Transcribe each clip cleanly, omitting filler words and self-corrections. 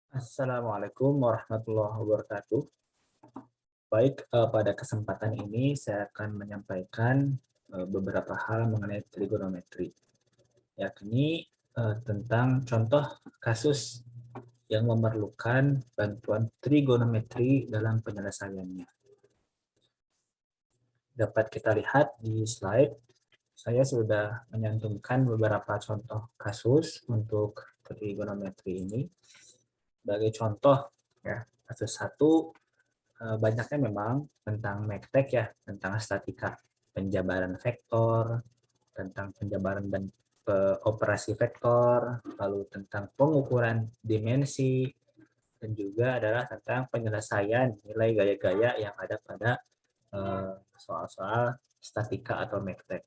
Assalamualaikum warahmatullahi wabarakatuh. Baik, pada kesempatan ini saya akan menyampaikan beberapa hal mengenai trigonometri, yakni tentang contoh kasus yang memerlukan bantuan trigonometri dalam penyelesaiannya. Dapat kita lihat di slide, saya sudah menyantumkan beberapa contoh kasus untuk trigonometri ini. Sebagai contoh, ya, kasus 1 banyaknya memang tentang MATLAB ya, tentang statika, penjabaran vektor, tentang penjabaran dan operasi vektor, lalu tentang pengukuran dimensi, dan juga adalah tentang penyelesaian nilai gaya-gaya yang ada pada soal-soal statika atau MATLAB.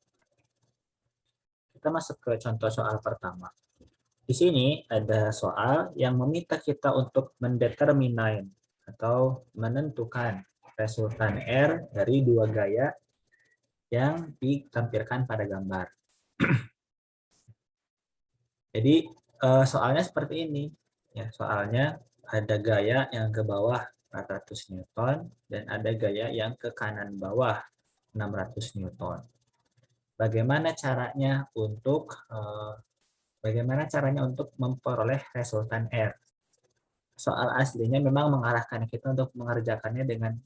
Kita masuk ke contoh soal pertama. Di sini ada soal yang meminta kita untuk mendetermine atau menentukan resultan R dari dua gaya yang ditampilkan pada gambar. Jadi soalnya seperti ini. Ya, soalnya ada gaya yang ke bawah 400 Newton dan ada gaya yang ke kanan bawah 600 Newton. Bagaimana caranya untuk memperoleh resultan R? Soal aslinya memang mengarahkan kita untuk mengerjakannya dengan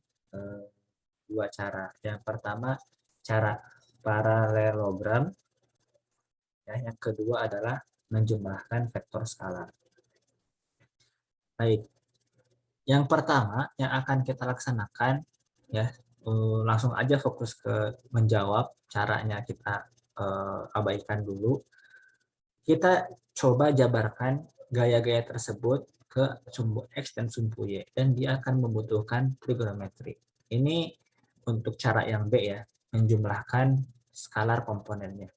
dua cara. Yang pertama, cara paralelogram. Ya, yang kedua adalah menjumlahkan vektor skalar. Baik. Yang pertama yang akan kita laksanakan, ya, langsung aja fokus ke menjawab. Caranya kita abaikan dulu. Kita coba jabarkan gaya-gaya tersebut ke sumbu X dan sumbu Y, dan dia akan membutuhkan trigonometri. Ini untuk cara yang B ya, menjumlahkan skalar komponennya.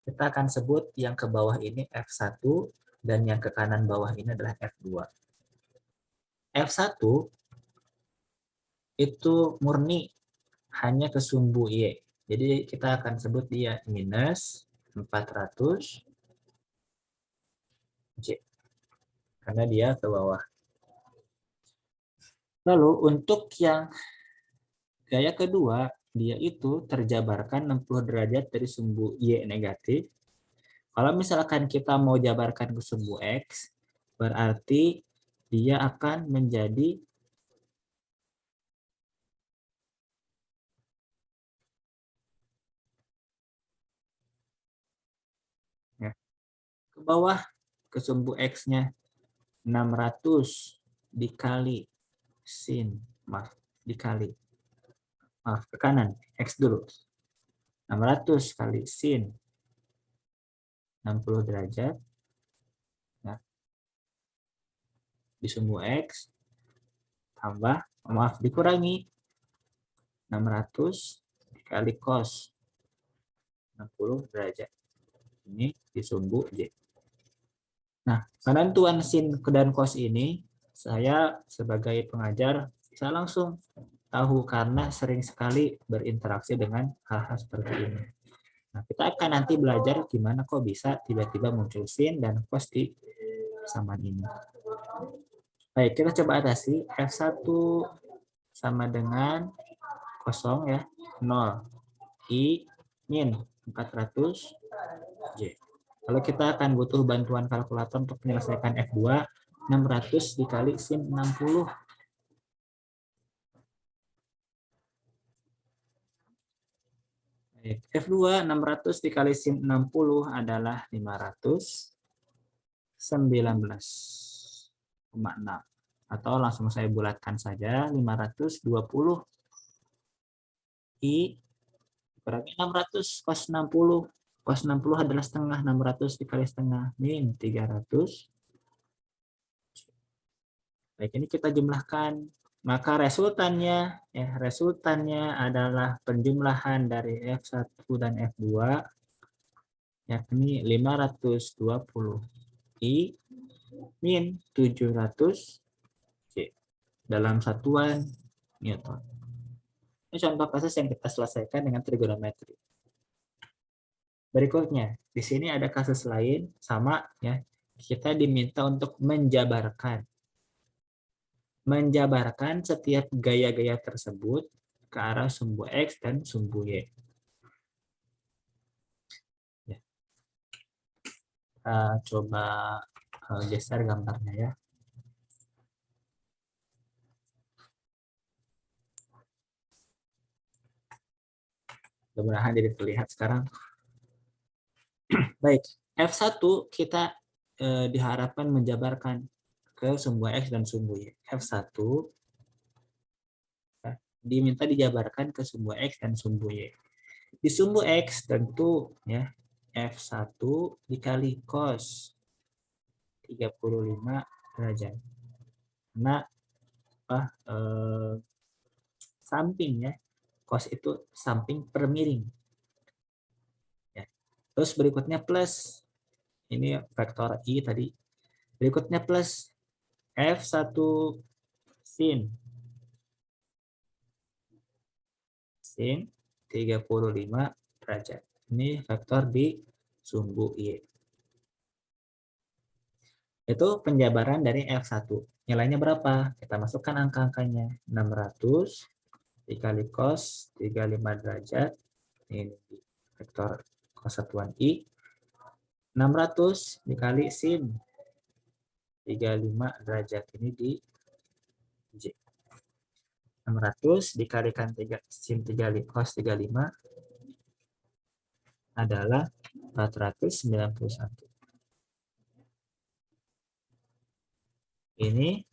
Kita akan sebut yang ke bawah ini F1 dan yang ke kanan bawah ini adalah F2. F1 itu murni hanya ke sumbu Y. Jadi kita akan sebut dia minus 400 J. Karena dia ke bawah. Lalu untuk yang gaya kedua, dia itu terjabarkan 60 derajat dari sumbu Y negatif. Kalau misalkan kita mau jabarkan ke sumbu X, berarti dia akan menjadi ya, ke bawah ke sumbu X-nya 600 dikali sin, ke kanan, X dulu. 600 kali sin 60 derajat, ya, di sumbu X, tambah, dikurangi 600 dikali cos 60 derajat. Ini di sumbu Y. Nah, penentuan sin dan cos ini, saya sebagai pengajar bisa langsung tahu karena sering sekali berinteraksi dengan hal-hal seperti ini. Nah, kita akan nanti belajar gimana kok bisa tiba-tiba muncul sin dan cos di persamaan ini. Baik, kita coba atasi. F1 sama dengan kosong ya, 0. I min 400 J. Kalau kita akan butuh bantuan kalkulator untuk menyelesaikan F2, 600 dikali sin 60. F2 600 dikali sin 60 adalah 519,6. Atau langsung saya bulatkan saja, 520 I berarti 600 cos 60. Cos 60 adalah setengah, 600 dikali setengah, min 300. Baik, ini kita jumlahkan. Maka resultannya adalah penjumlahan dari F1 dan F2, yakni 520 I min 700 J dalam satuan Newton. Ini contoh kasus yang kita selesaikan dengan trigonometri. Berikutnya, di sini ada kasus lain sama ya. Kita diminta untuk menjabarkan menjabarkan setiap gaya-gaya tersebut ke arah sumbu X dan sumbu Y. Ya. Kita coba geser gambarnya ya. Mudah-mudahan jadi terlihat sekarang. Baik, F1 kita diharapkan menjabarkan ke sumbu X dan sumbu Y. F1 diminta dijabarkan ke sumbu X dan sumbu Y. Di sumbu X tentu ya F1 dikali cos 35 derajat. Karena samping ya, cos itu samping per miring. Ya. Terus berikutnya plus, ini vektor I tadi. Berikutnya plus F1 sin 35 derajat. Ini vektor di sumbu Y. Itu penjabaran dari F1. Nilainya berapa? Kita masukkan angka-angkanya. 600 dikali cos 35 derajat. Ini vektor cos satuan I. 600 dikali sin 35 derajat. Ini di J. 600 dikalikan sin 35 cos 35 adalah 491. Ini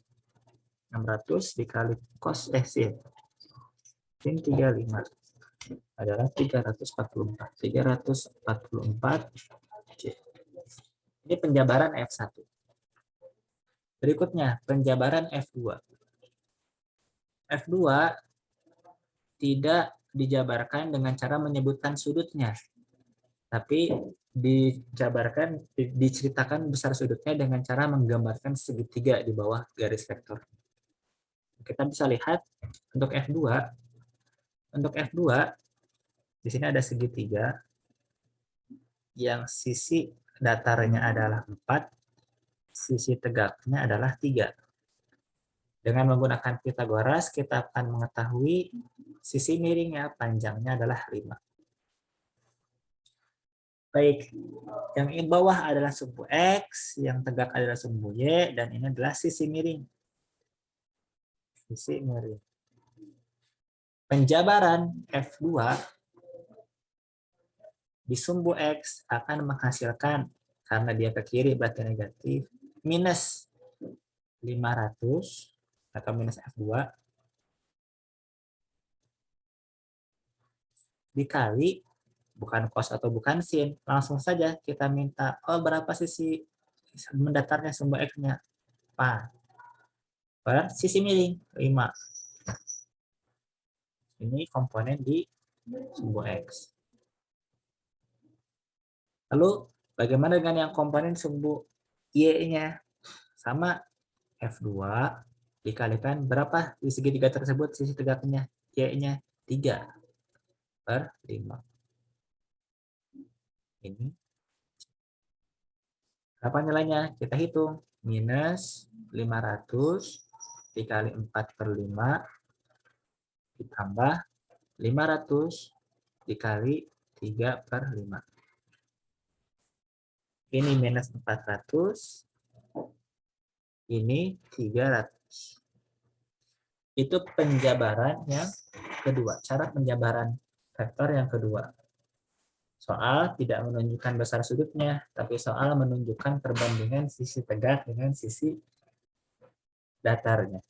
600 dikali cos sin 35 adalah 344. 344 J. Ini penjabaran F1. Berikutnya penjabaran F2. F2 tidak dijabarkan dengan cara menyebutkan sudutnya, tapi diceritakan besar sudutnya dengan cara menggambarkan segitiga di bawah garis vektor. Kita bisa lihat untuk F2. Untuk F2 di sini ada segitiga yang sisi datarnya adalah 4, sisi tegaknya adalah 3. Dengan menggunakan Pitagoras, kita akan mengetahui sisi miringnya, panjangnya adalah 5. Baik, yang di bawah adalah sumbu X, yang tegak adalah sumbu Y, dan ini adalah sisi miring. Sisi miring. Penjabaran F2 di sumbu X akan menghasilkan, karena dia ke kiri berarti negatif, minus 500 atau minus F2 dikali bukan cos atau bukan sin, langsung saja kita minta berapa sisi mendatarnya sumbu X-nya, 4. Sisi miring 5. Ini komponen di sumbu X. Lalu bagaimana dengan yang komponen sumbu Y-nya? Sama F2 dikalikan berapa di segitiga tersebut sisi tegaknya? Y-nya 3/5. Ini berapa nilainya? Kita hitung. Minus 500 dikali 4/5 ditambah 500 dikali 3/5. Ini minus 400. Ini 300. Itu penjabaran yang kedua. Cara penjabaran vektor yang kedua. Soal tidak menunjukkan besar sudutnya, tapi soal menunjukkan perbandingan sisi tegak dengan sisi datarnya.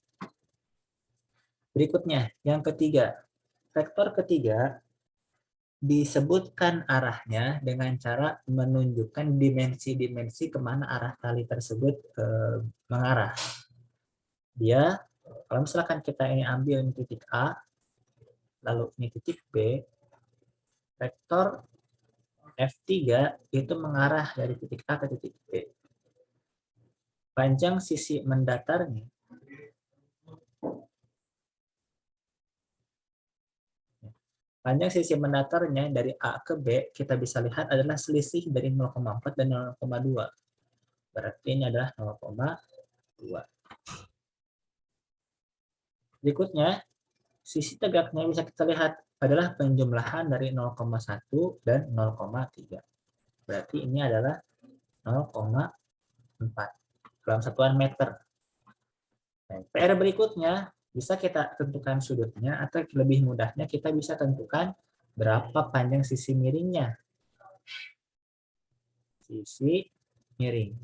Berikutnya, yang ketiga. Vektor ketiga disebutkan arahnya dengan cara menunjukkan dimensi-dimensi kemana arah tali tersebut mengarah. Dia, kalau misalkan kita ini ambil ini titik A, lalu ini titik B, vektor F3 itu mengarah dari titik A ke titik B. Panjang sisi mendatarnya dari A ke B kita bisa lihat adalah selisih dari 0,4 dan 0,2. Berarti ini adalah 0,2. Berikutnya, sisi tegaknya bisa kita lihat adalah penjumlahan dari 0,1 dan 0,3. Berarti ini adalah 0,4 dalam satuan meter. PR berikutnya, bisa kita tentukan sudutnya, atau lebih mudahnya kita bisa tentukan berapa panjang sisi miringnya. Sisi miring.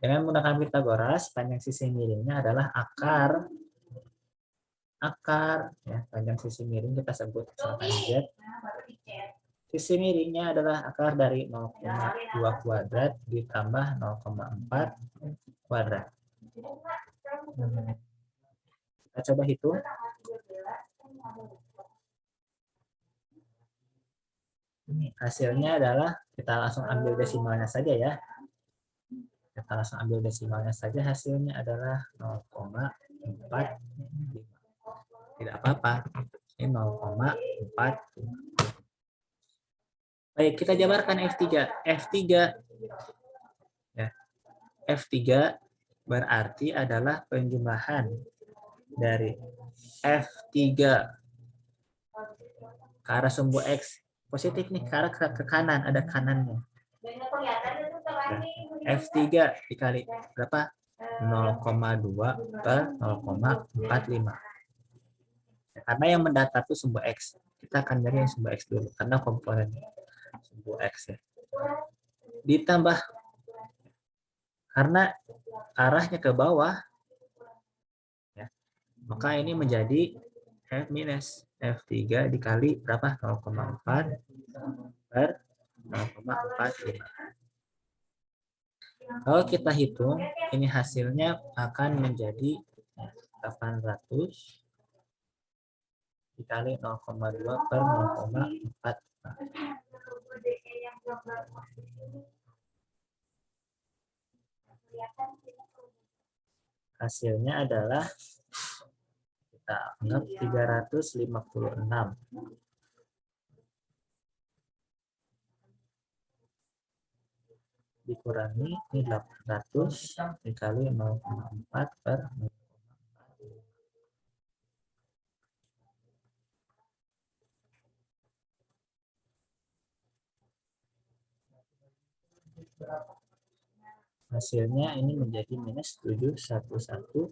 Dengan menggunakan Pitagoras, panjang sisi miringnya adalah akar ya, panjang sisi miring kita sebut misalkan Z. Sisi miringnya adalah akar dari 0,2 kuadrat ditambah 0,4 kuadrat. Kita coba hitung. Ini hasilnya adalah, kita langsung ambil desimalnya saja ya. Kita langsung ambil desimalnya saja, hasilnya adalah 0,45. Tidak apa-apa. Ini 0,4. Baik, kita jabarkan F3. F3 ya. F3 berarti adalah penjumlahan dari F3 ke arah sumbu X positif nih, ke arah ke kanan, ada kanannya. F3 dikali berapa? 0,2 per 0,45. Karena yang mendatar itu sumbu X. Kita akan cari yang sumbu X dulu, karena komponen sumbu X ya. Ditambah, karena arahnya ke bawah, ya, maka ini menjadi F minus F3 dikali berapa? 0,4 per 0,45. Kalau kita hitung, ini hasilnya akan menjadi 800 dikali 0,2 per 0,4. Hasilnya adalah, kita anggap 356. Dikurangi, ini 800 dikali 0,4 per 0,4. Hasilnya ini menjadi minus 711.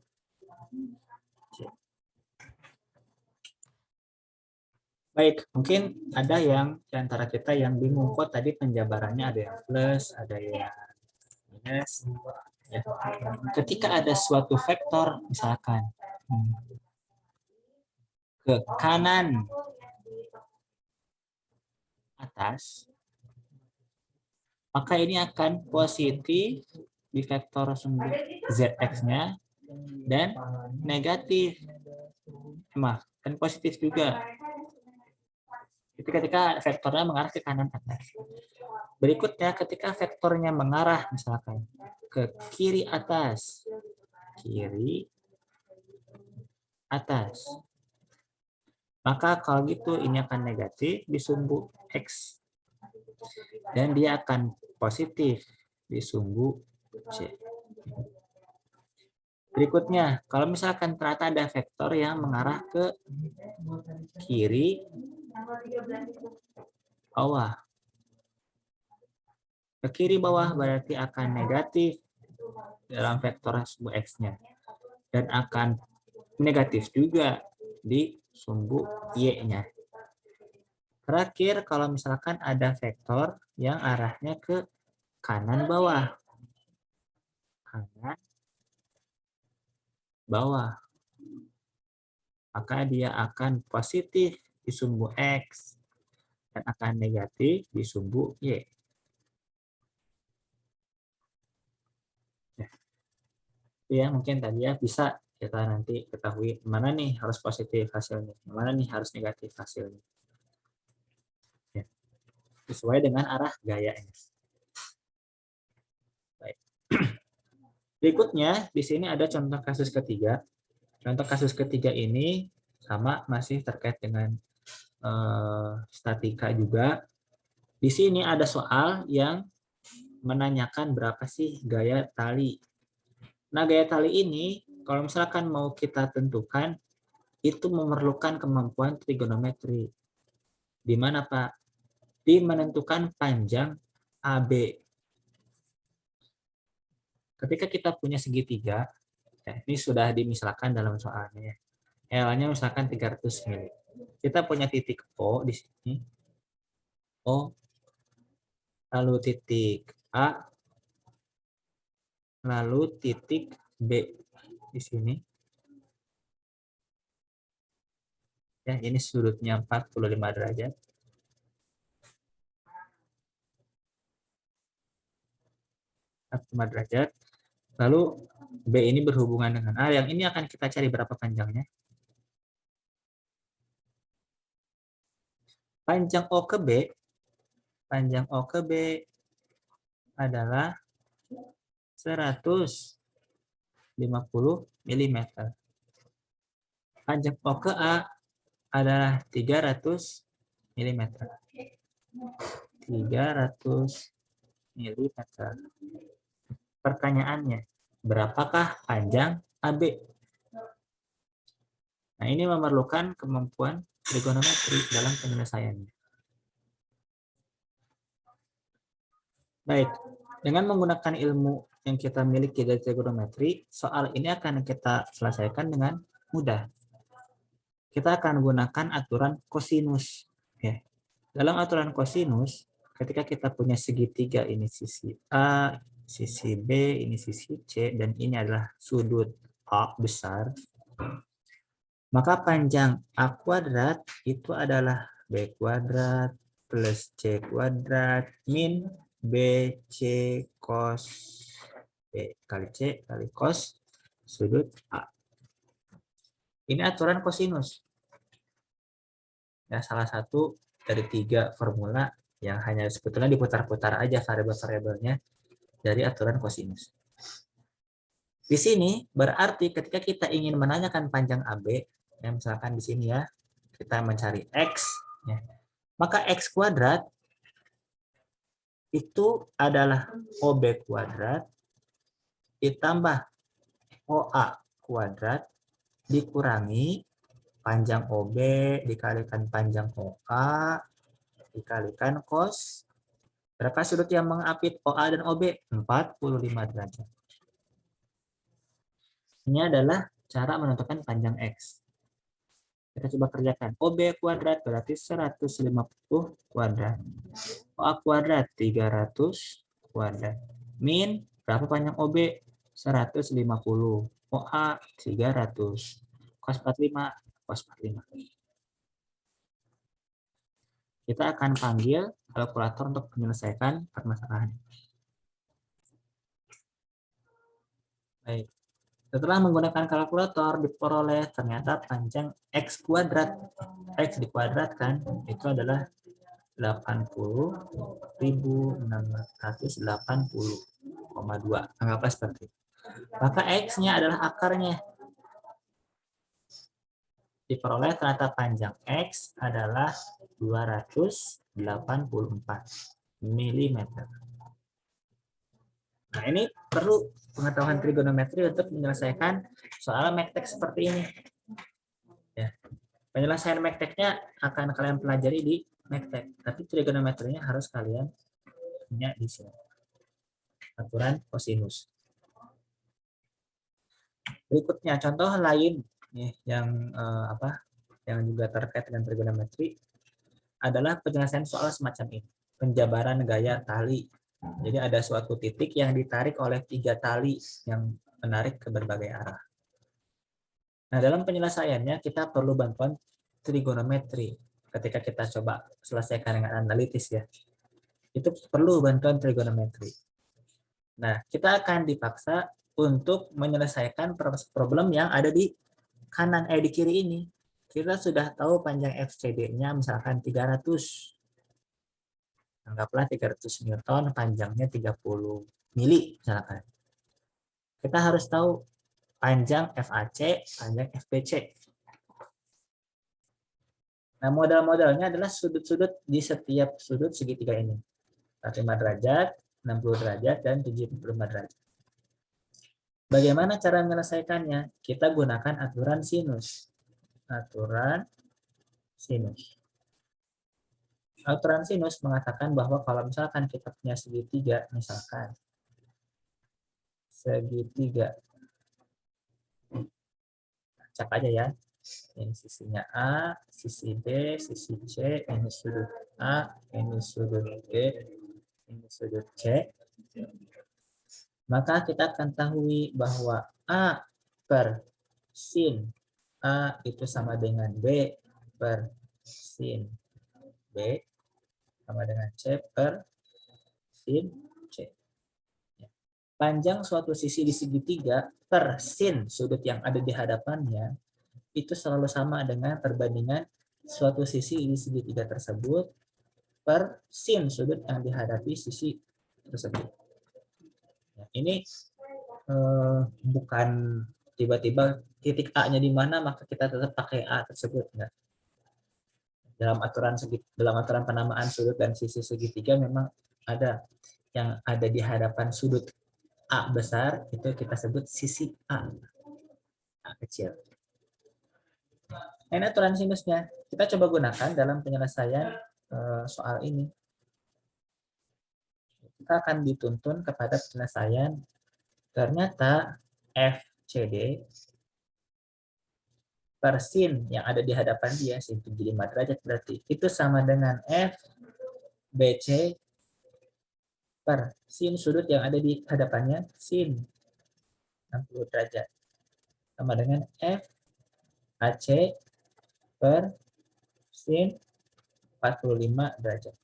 Baik, mungkin ada yang di antara kita yang bingung, kok tadi penjabarannya ada yang plus, ada yang minus. Ya. Ketika ada suatu vektor, misalkan ke kanan atas, maka ini akan positif di vektor sumbu zx-nya dan negatif, dan positif juga ketika vektornya mengarah ke kanan atas. Berikutnya, ketika vektornya mengarah misalkan ke kiri atas, maka kalau gitu ini akan negatif di sumbu X dan dia akan positif di sumbu C. Berikutnya, kalau misalkan ternyata ada vektor yang mengarah ke kiri bawah. Ke kiri bawah berarti akan negatif dalam vektor sumbu X-nya. Dan akan negatif juga di sumbu Y-nya. Terakhir, kalau misalkan ada vektor yang arahnya ke kanan bawah. Maka dia akan positif di sumbu X dan akan negatif di sumbu Y. Ya, mungkin tadi ya bisa kita nanti ketahui mana nih harus positif hasilnya, mana nih harus negatif hasilnya. Ya. Sesuai dengan arah gayanya. Baik. Berikutnya, di sini ada contoh kasus ketiga. Contoh kasus ketiga ini sama, masih terkait dengan statika juga. Di sini ada soal yang menanyakan berapa sih gaya tali. Nah, gaya tali ini kalau misalkan mau kita tentukan, itu memerlukan kemampuan trigonometri. Di mana, Pak? Di menentukan panjang AB. Ketika kita punya segitiga, ini sudah dimisalkan dalam soalnya. L-nya misalkan 300 mili. Kita punya titik O di sini. O, lalu titik A, lalu titik B di sini. Ya, ini sudutnya 45 derajat. Derajat. Lalu B ini berhubungan dengan A. Yang ini akan kita cari berapa panjangnya. Panjang O ke B, adalah 150 mm. Panjang O ke A adalah 300 mm. 300 mm. Pertanyaannya, berapakah panjang AB? Nah, ini memerlukan kemampuan trigonometri dalam penyelesaiannya. Baik, dengan menggunakan ilmu yang kita miliki dari trigonometri, soal ini akan kita selesaikan dengan mudah. Kita akan gunakan aturan kosinus. Ya. Dalam aturan kosinus, ketika kita punya segitiga, ini sisi A, sisi B, ini sisi C, dan ini adalah sudut A besar, maka panjang A kuadrat itu adalah B kuadrat plus C kuadrat min BC cos B kali C kali cos sudut A. Ini aturan kosinus. Ya, salah satu dari 3 formula yang hanya sebetulnya diputar-putar aja variabel-variabelnya dari aturan kosinus. Di sini berarti ketika kita ingin menanyakan panjang AB, ya misalkan di sini ya, kita mencari X, ya, maka X kuadrat itu adalah OB kuadrat ditambah OA kuadrat dikurangi panjang OB dikalikan panjang OA dikalikan cos. Berapa sudut yang mengapit OA dan OB? 45 derajat. Ini adalah cara menentukan panjang X. Kita coba kerjakan. OB kuadrat berarti 150 kuadrat. OA kuadrat 300 kuadrat. Min berapa panjang OB? 150. OA 300. Cos 45. Cos 45. Kita akan panggil kalkulator untuk menyelesaikan permasalahan. Baik. Setelah menggunakan kalkulator diperoleh ternyata panjang X kuadrat. X dikuadratkan itu adalah 80.680,2. Anggaplah seperti itu. Maka X-nya adalah akarnya. Diperoleh ternyata panjang X adalah 284 mm. Nah, ini perlu pengetahuan trigonometri untuk menyelesaikan soal mektek seperti ini. Ya. Penyelesaian mekteknya akan kalian pelajari di mektek, tapi trigonometrinya harus kalian punya di sini. Aturan kosinus. Berikutnya contoh lain nih, yang yang juga terkait dengan trigonometri adalah penyelesaian soal semacam ini. Penjabaran gaya tali. Jadi ada suatu titik yang ditarik oleh 3 tali yang menarik ke berbagai arah. Nah, dalam penyelesaiannya kita perlu bantuan trigonometri. Ketika kita coba selesaikan dengan analitis ya, itu perlu bantuan trigonometri. Nah, kita akan dipaksa untuk menyelesaikan problem yang ada di kanan, di kiri ini. Kita sudah tahu panjang FCD-nya misalkan 300. Anggaplah 300 Newton, panjangnya 30 mili misalkan. Kita harus tahu panjang FAC, panjang FBC. Nah, modal-modalnya adalah sudut-sudut di setiap sudut segitiga ini. 45 derajat, 60 derajat, dan 75 derajat. Bagaimana cara menyelesaikannya? Kita gunakan aturan sinus. Aturan sinus. Aturan sinus mengatakan bahwa kalau misalkan kita punya segitiga, misalkan segitiga, acak aja ya, ini sisinya A, sisi B, sisi C, ini sudut A, ini sudut B, ini sudut C, maka kita akan tahu bahwa A per sin A itu sama dengan B per sin B sama dengan C per sin C. Panjang suatu sisi di segitiga per sin sudut yang ada di hadapannya itu selalu sama dengan perbandingan suatu sisi di segitiga tersebut per sin sudut yang dihadapi sisi tersebut. Ini bukan tiba-tiba titik A-nya di mana maka kita tetap pakai A tersebut. Enggak. Dalam aturan penamaan sudut dan sisi segitiga memang ada yang ada di hadapan sudut A besar itu kita sebut sisi A, A kecil. Ini aturan sinusnya kita coba gunakan dalam penyelesaian soal ini. Kita akan dituntun kepada penyelesaian ternyata FCD per sin yang ada di hadapan dia, sin 75 derajat berarti itu sama dengan FBC per sin sudut yang ada di hadapannya, sin 60 derajat. Sama dengan FAC per sin 45 derajat.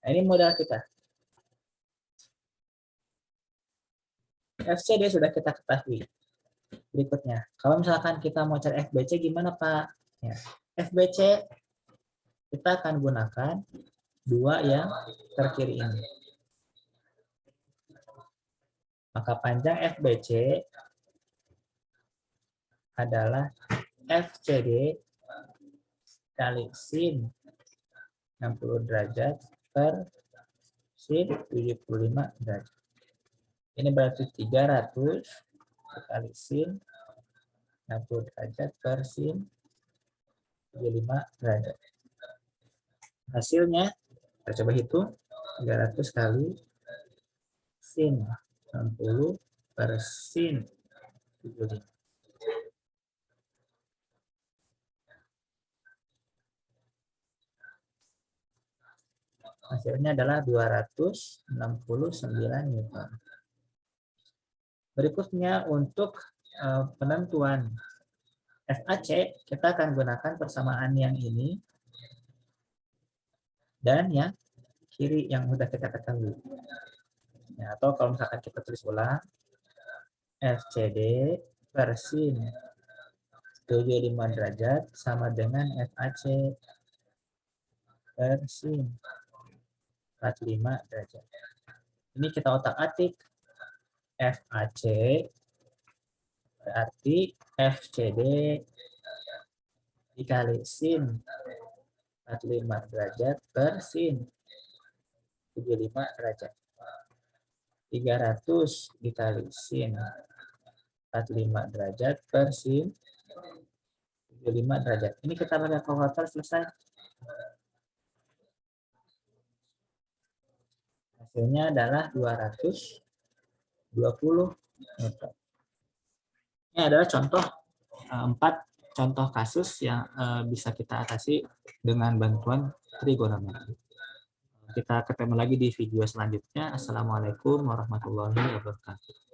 Nah, ini modal kita. FCD sudah kita ketahui. Berikutnya, kalau misalkan kita mau cari FBC gimana Pak? Ya, FBC kita akan gunakan dua yang terkiri ini. Maka panjang FBC adalah FCD kali sin 60 derajat per sin 75 derajat. Ini berarti 300 kali sin 60 derajat per sin 75 derajat. Hasilnya, kita coba hitung, 300 kali sin 60 per sin 75. Hasilnya adalah 269 Newton. Berikutnya untuk penentuan FAC, kita akan gunakan persamaan yang ini dan yang kiri yang sudah kita ketahui. Ya, atau kalau misalkan kita tulis ulang, FCD per sin 75 derajat sama dengan FAC per sin 45 derajat. Ini kita otak-atik. FAC berarti FCD dikali sin 45 derajat per sin 75 derajat. 300 dikali sin 45 derajat per sin 75 derajat. Ini kita pakai kalkulator selesai. Hasilnya adalah 220 Newton. Ini adalah contoh 4 contoh kasus yang bisa kita atasi dengan bantuan trigonometri. Kita ketemu lagi di video selanjutnya. Assalamualaikum warahmatullahi wabarakatuh.